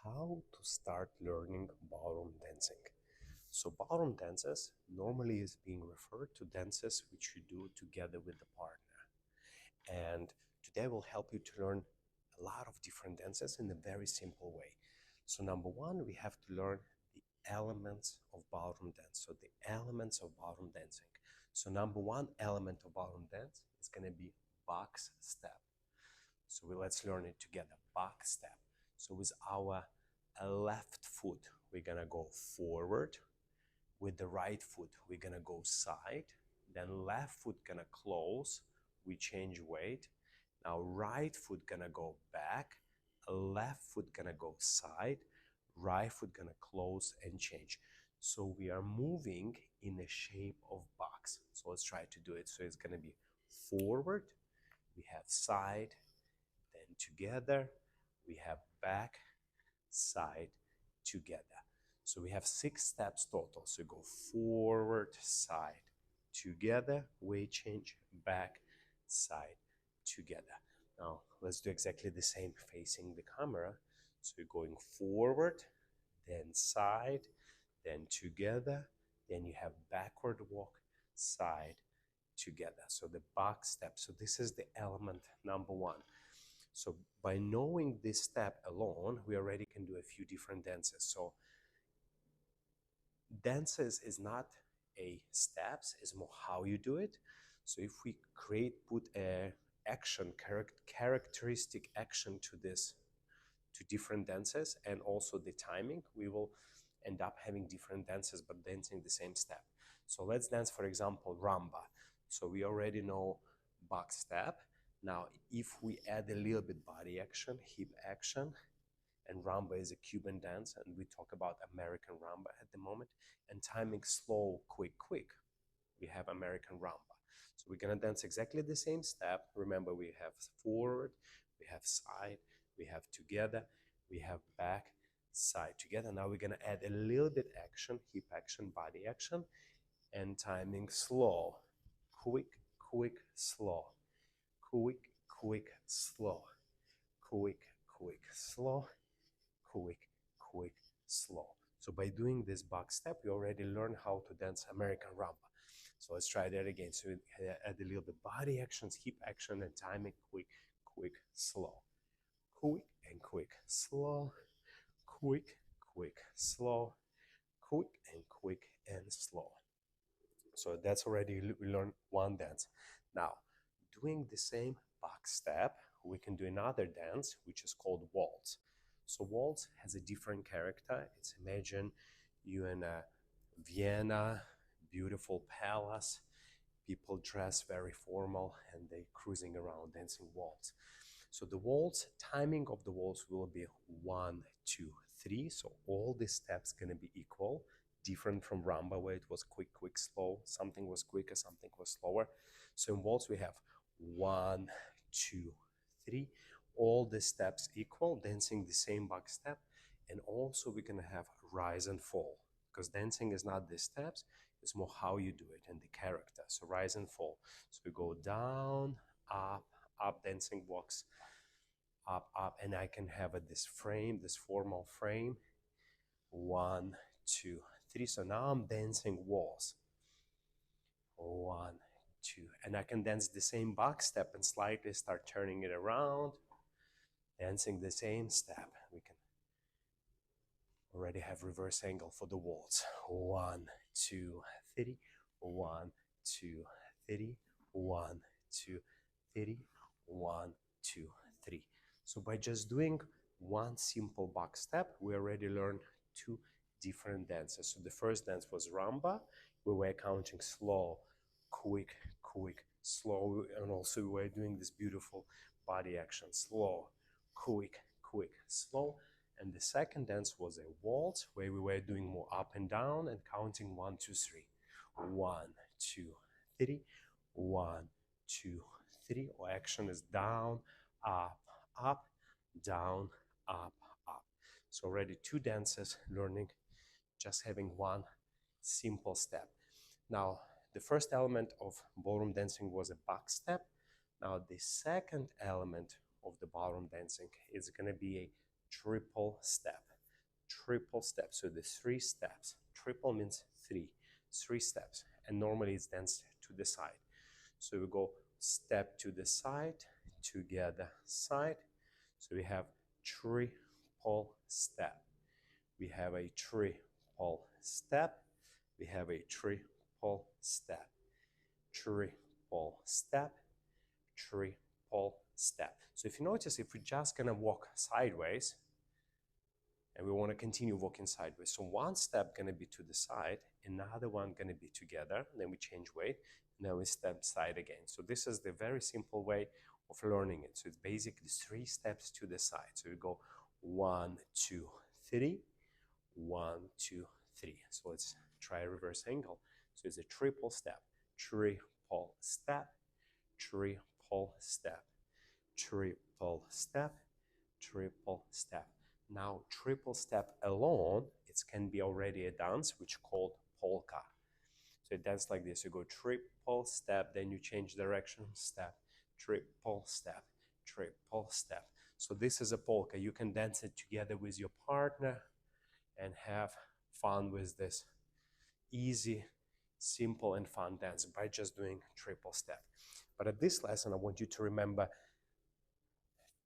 how to start learning ballroom dancing. So ballroom dances normally is being referred to dances which you do together with the partner. And today will help you to learn a lot of different dances in a very simple way. So number one, we have to learn the elements of ballroom dance. So the elements of ballroom dancing. So number one element of ballroom dance is going to be box step. So let's learn it together. Box step. So with our left foot, we're gonna go forward. With the right foot, we're gonna go side. Then left foot gonna close. We change weight. Now right foot gonna go back. Left foot gonna go side. Right foot gonna close and change. So we are moving in the shape of box. So let's try to do it. So it's gonna be forward. We have side. Then together, we have back, side, together. So we have 6 steps total. So go forward, side, together, weight change, back, side, together. Now let's do exactly the same facing the camera. So you're going forward, then side, then together, then you have backward walk, side, together. So the box step. So this is the element number one. So by knowing this step alone, we already can do a few different dances. So dances is not a steps, it's more how you do it. So if we put a action, characteristic action to different dances and also the timing, we will end up having different dances but dancing the same step. So let's dance, for example, Rumba. So we already know box step. Now, if we add a little bit body action, hip action, and Rumba is a Cuban dance, and we talk about American Rumba at the moment, and timing slow, quick, quick, we have American Rumba. So we're gonna dance exactly the same step. Remember, we have forward, we have side, we have together, we have back, side, together. Now we're gonna add a little bit action, hip action, body action, and timing slow, quick, quick, slow. Quick, quick, slow. Quick, quick, slow. Quick, quick, slow. So by doing this box step, you already learn how to dance American Rumba. So let's try that again. So add a little bit body actions, hip action, and timing quick, quick, slow. Quick and quick, slow. Quick, quick, slow. Quick and slow. So that's already, we learned one dance. Now, doing the same box step, we can do another dance, which is called waltz. So waltz has a different character. It's imagine you in a Vienna, beautiful palace, people dress very formal and they cruising around dancing waltz. So the waltz, timing of the waltz will be 1, 2, 3. So all the steps gonna be equal, different from Rumba where it was quick, quick, slow. Something was quicker, something was slower. So in waltz we have 1, 2, 3. All the steps equal, dancing the same box step, and also we're gonna have rise and fall because dancing is not the steps, it's more how you do it and the character. So rise and fall. So we go down, up, dancing walks, up, and I can have this frame, this formal frame. 1, 2, 3. So now I'm dancing waltz. 1, 2, and I can dance the same box step and slightly start turning it around, dancing the same step. We can already have reverse angle for the waltz. 1, 2, 3. 1, 2, 3. 1, 2, 3. 1, 2, 3. So by just doing one simple box step, we already learned 2 different dances. So the first dance was Rumba. We were counting slow, quick, quick, slow, and also we were doing this beautiful body action. Slow, quick, quick, slow. And the second dance was a waltz where we were doing more up and down and counting 1, 2, 3. 1, 2, 3. 1, 2, 3. Or action is down, up, down, up. So already 2 dances learning, just having one simple step. Now, the first element of ballroom dancing was a box step. Now, the second element of the ballroom dancing is going to be a triple step. triple step. So the 3 steps. Triple means 3 steps. And normally it's danced to the side. So we go step to the side, together, side. So we have triple step. We have a triple step. We have a triple step. Triple step. Triple step. So if you notice, if we're just gonna walk sideways, and we want to continue walking sideways. So one step gonna be to the side, another one gonna be together, then we change weight, and then we step side again. So this is the very simple way of learning it. So it's basically 3 steps to the side. So we go 1, 2, 3, 1, 2, 3. So let's try a reverse angle. So it's a triple step, triple step, triple step, triple step, triple step. Now, triple step alone, it can be already a dance, which called polka. So it dance like this. You go triple step, then you change direction, step, triple step, triple step. So this is a polka. You can dance it together with your partner and have fun with this easy, simple, and fun dance by just doing triple step. But at this lesson, I want you to remember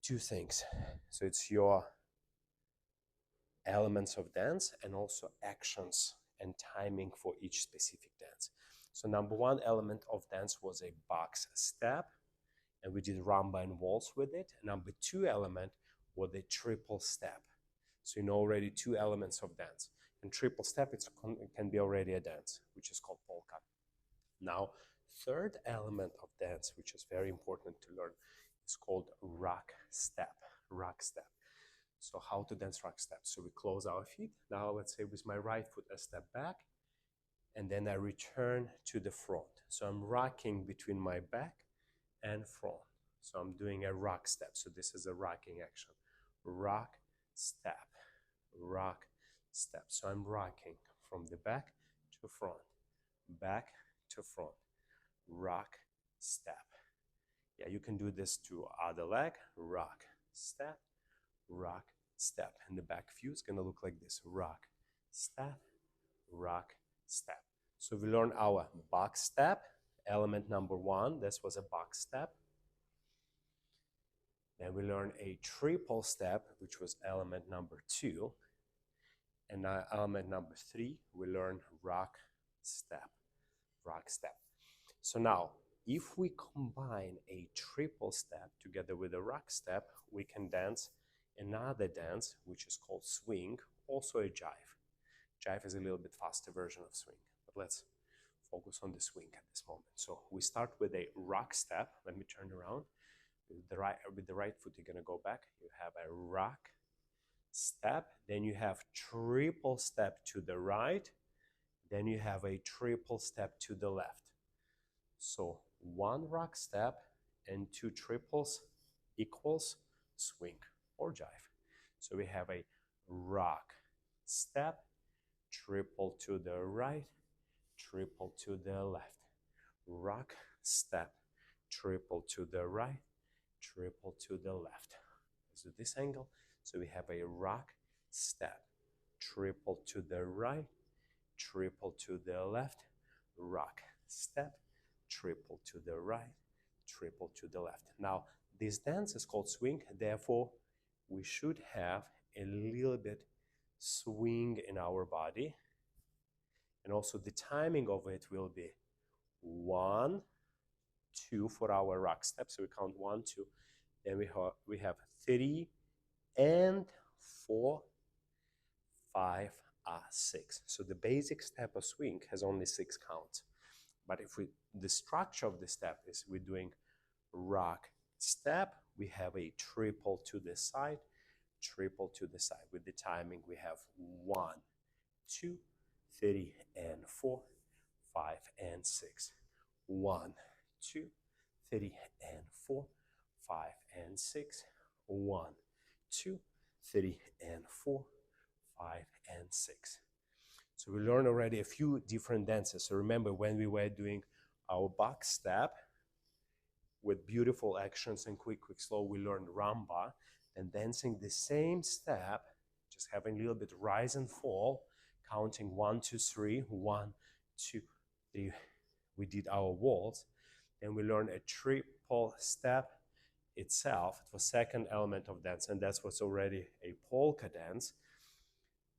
2 things. So it's your elements of dance and also actions and timing for each specific dance. So number 1 element of dance was a box step, and we did rumba and waltz with it. Number 2 element was a triple step. So you know already 2 elements of dance. And triple step, it can be already a dance, which is called polka. Now, 3rd element of dance, which is very important to learn, is called rock step. Rock step. So how to dance rock steps. So we close our feet. Now let's say with my right foot I step back and then I return to the front. So I'm rocking between my back and front. So I'm doing a rock step. So this is a rocking action. Rock, step, rock, step. So I'm rocking from the back to front, back to front, rock, step. Yeah, you can do this to other leg, rock, step, rock, step. And the back view is going to look like this. Rock, step, rock, step. So we learned our box step, element number 1. This was a box step. Then we learned a triple step, which was element number 2. And now element number 3, we learned rock, step, rock, step. So now, if we combine a triple step together with a rock step, we can dance another dance, which is called swing, also a jive. Jive is a little bit faster version of swing, but let's focus on the swing at this moment. So we start with a rock step. Let me turn around. With the right foot, you're gonna go back. You have a rock step, then you have triple step to the right, then you have a triple step to the left. So 1 rock step and 2 triples equals swing or jive. So we have a rock step, triple to the right, triple to the left, rock step, triple to the right, triple to the left. So this angle, so we have a rock step, triple to the right, triple to the left, rock step, triple to the right, triple to the left. Now, this dance is called swing, therefore, we should have a little bit swing in our body. And also the timing of it will be 1, 2 for our rock step. So we count 1, 2. Then we have 3 and 4, 5, 6. So the basic step of swing has only 6 counts. But if the structure of the step is we're doing rock step, we have a triple to the side, triple to the side. With the timing, we have 1, 2, 3 and 4, 5 and 6. 1, 2, 3 and 4, 5 and 6. 1, 2, 3 and 4, 5 and 6. So we learned already a few different dances. So remember when we were doing our box step with beautiful actions and quick, slow, we learned rumba, and dancing the same step, just having a little bit rise and fall, counting 1, 2, 3, 1, 2, 3. We did our waltz. Then we learned a triple step itself. It was second element of dance, and that's what's already a polka dance.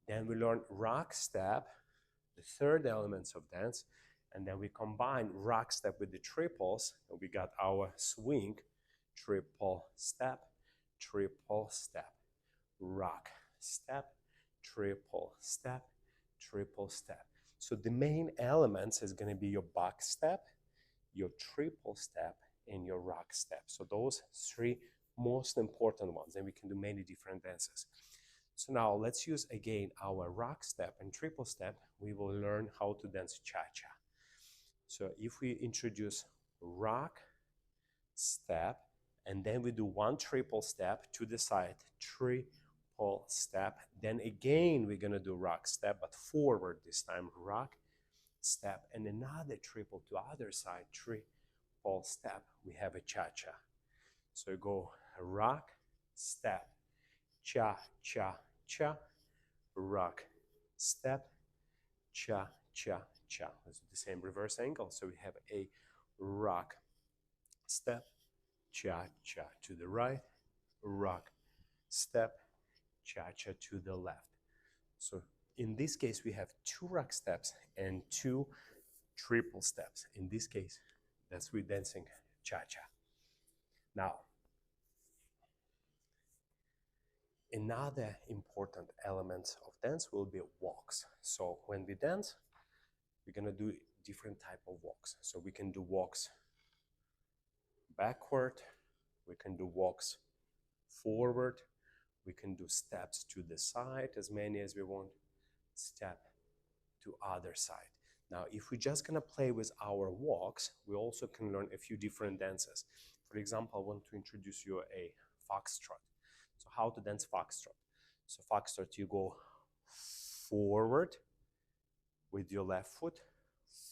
Then we learned rock step, the third elements of dance, and then we combined rock step with the triples, and we got our swing, triple step, rock step, triple step, triple step. So the main elements is going to be your buck step, your triple step, and your rock step. So those three most important ones, and we can do many different dances. So now let's use again our rock step and triple step. We will learn how to dance cha-cha. So if we introduce rock step, and then we do one triple step to the side, triple step, then again we're gonna do rock step, but forward this time, rock step, and another triple to other side, triple step. We have a cha-cha. So you go rock step, cha, cha, cha, rock, step, cha, cha, cha. Let's do the same reverse angle. So we have a rock, step, cha, cha to the right, rock, step, cha, cha to the left. So in this case, we have 2 rock steps and 2 triple steps. In this case, that's we're dancing cha-cha. Now, another important element of dance will be walks. So when we dance, we're gonna do different type of walks. So we can do walks backward, we can do walks forward, we can do steps to the side, as many as we want, step to other side. Now, if we're just gonna play with our walks, we also can learn a few different dances. For example, I want to introduce you a foxtrot. So how to dance foxtrot. So foxtrot, you go forward with your left foot,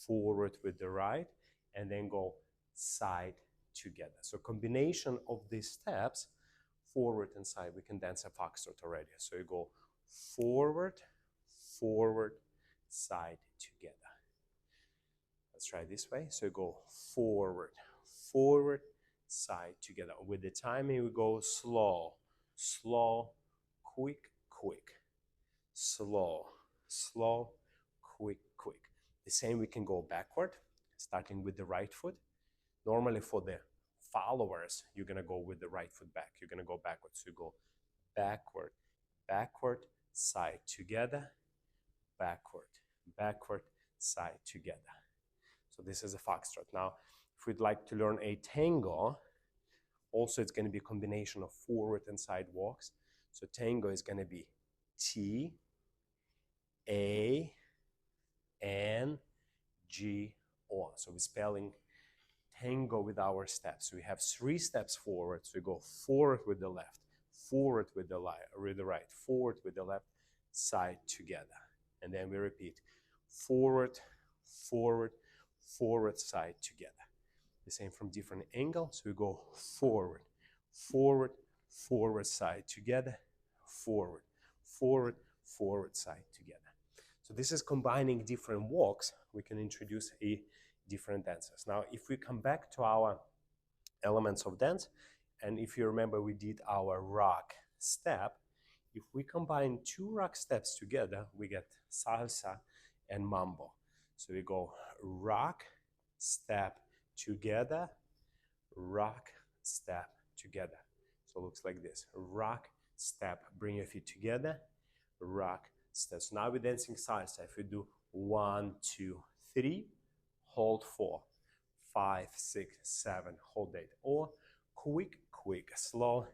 forward with the right, and then go side together. So combination of these steps, forward and side, we can dance a foxtrot already. So you go forward, forward, side together. Let's try this way. So you go forward, forward, side together. With the timing, we go slow, slow, quick, quick, slow, slow, quick, quick. The same we can go backward, starting with the right foot. Normally for the followers, you're gonna go with the right foot back. You're gonna go backwards. So you go backward, backward, side together, backward, backward, side together. So this is a foxtrot. Now, if we'd like to learn a tango, also it's gonna be a combination of forward and side walks. So tango is gonna be T, A, N, G, O. So we're spelling tango with our steps. So we have 3 steps forward. So we go forward with the left, forward with the right, forward with the left, side together. And then we repeat forward, forward, forward, side together. The same from different angles. So we go forward, forward, forward, side together, forward, forward, forward, side together. So this is combining different walks. We can introduce different dances. Now, if we come back to our elements of dance, and if you remember, we did our rock step. If we combine 2 rock steps together, we get salsa and mambo. So we go rock, step together, rock, step together. So it looks like this, rock, step, bring your feet together, rock, step. So now we're dancing salsa. If we do 1, 2, 3, hold 4, 5, 6, 7, hold 8, or quick, quick, slow,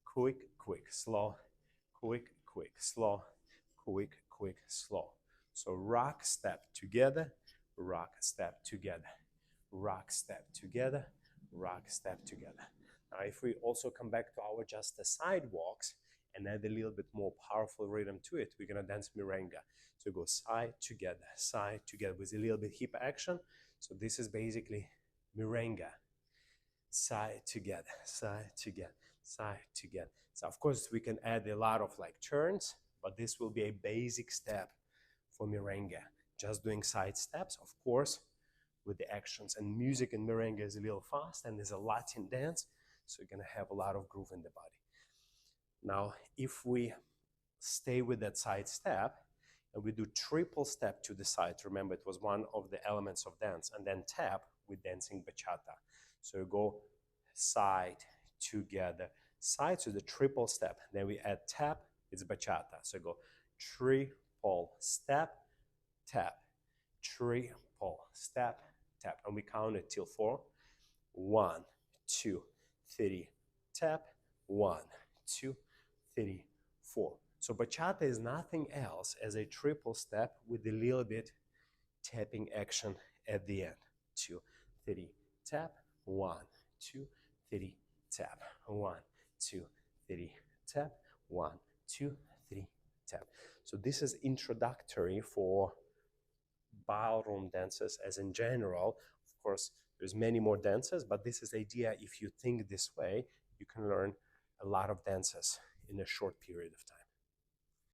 quick, quick, slow, quick, quick, slow, quick, quick, slow. So rock, step together, rock, step together, rock, step together, rock, step together. Now, if we also come back to our just the sidewalks and add a little bit more powerful rhythm to it, we're gonna dance merengue. So go side together with a little bit hip action. So this is basically merengue. Side together, side together, side together. So of course we can add a lot of like turns, but this will be a basic step for merengue. Just doing side steps, of course, with the actions. And music in merengue is a little fast and is a Latin dance, so you're gonna have a lot of groove in the body. Now, if we stay with that side step and we do triple step to the side, remember it was one of the elements of dance, and then tap with dancing bachata. So you go side, together, side, so the triple step. Then we add tap, it's bachata. So go triple step, tap, triple step, tap. And we count it till 4. 1, 2, 3, tap, 1, 2, 3, 4. So bachata is nothing else as a triple step with a little bit tapping action at the end. 2, 3, tap, 1, 2, 3, tap, 1, 2, 3, tap, 1, 2, 3, tap. So this is introductory for ballroom dances as in general. Of course, there's many more dances, but this is the idea. If you think this way, you can learn a lot of dances in a short period of time.